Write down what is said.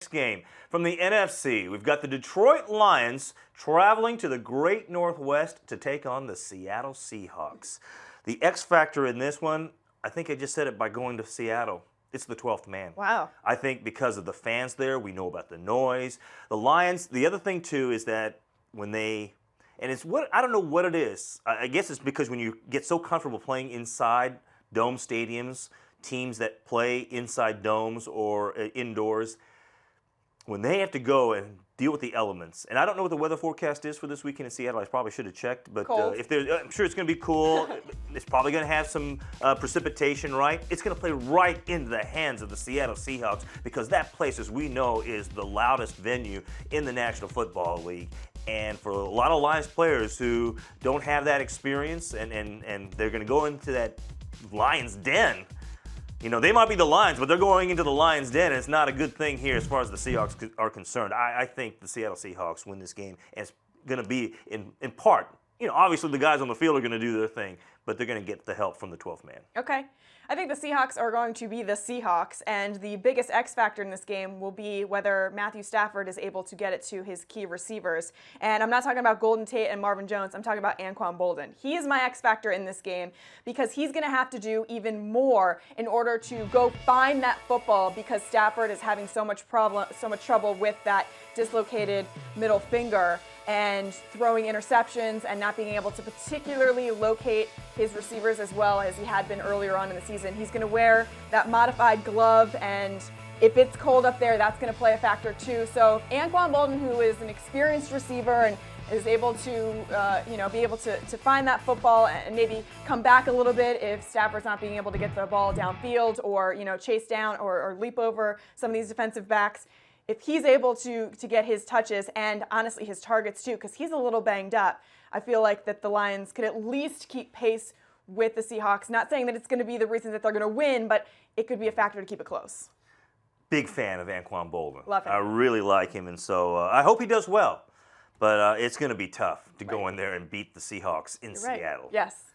game from the NFC. We've got the Detroit Lions traveling to the Great Northwest to take on the Seattle Seahawks. The X factor in this one, I think I just said it by going to Seattle. It's the 12th man. Wow. I think because of the fans there, we know about the noise. The Lions, the other thing too is that when they, and it's what, I don't know what it is. I guess it's because when you get so comfortable playing inside dome stadiums, teams that play inside domes or indoors, when they have to go and deal with the elements, and I don't know what the weather forecast is for this weekend in Seattle. I probably should have checked, but if there, I'm sure it's going to be cool. It's probably going to have some precipitation, right? It's going to play right into the hands of the Seattle Seahawks because that place, as we know, is the loudest venue in the National Football League. And for a lot of Lions players who don't have that experience and they're going to go into that Lions den. You know, they might be the Lions, but they're going into the Lions' den, and it's not a good thing here as far as the Seahawks are concerned. I think the Seattle Seahawks win this game, and it's going to be, in part, you know, obviously the guys on the field are going to do their thing, but they're going to get the help from the 12th man. Okay. I think the Seahawks are going to be the Seahawks, and the biggest X factor in this game will be whether Matthew Stafford is able to get it to his key receivers. And I'm not talking about Golden Tate and Marvin Jones. I'm talking about Anquan Boldin. He is my X factor in this game because he's going to have to do even more in order to go find that football because Stafford is having so much trouble with that dislocated middle finger and throwing interceptions and not being able to particularly locate his receivers as well as he had been earlier on in the season. He's going to wear that modified glove, and if it's cold up there, that's going to play a factor too. So Anquan Boldin, who is an experienced receiver and is able to, be able to find that football and maybe come back a little bit if Stafford's not being able to get the ball downfield or, chase down or leap over some of these defensive backs. If he's able to get his touches and honestly his targets too, because he's a little banged up, I feel like that the Lions could at least keep pace with the Seahawks. Not saying that it's going to be the reason that they're going to win, but it could be a factor to keep it close. Big fan of Anquan Boldin. Love him. I really like him, and so I hope he does well. But it's going to be tough to go in there and beat the Seahawks in Seattle. Yes.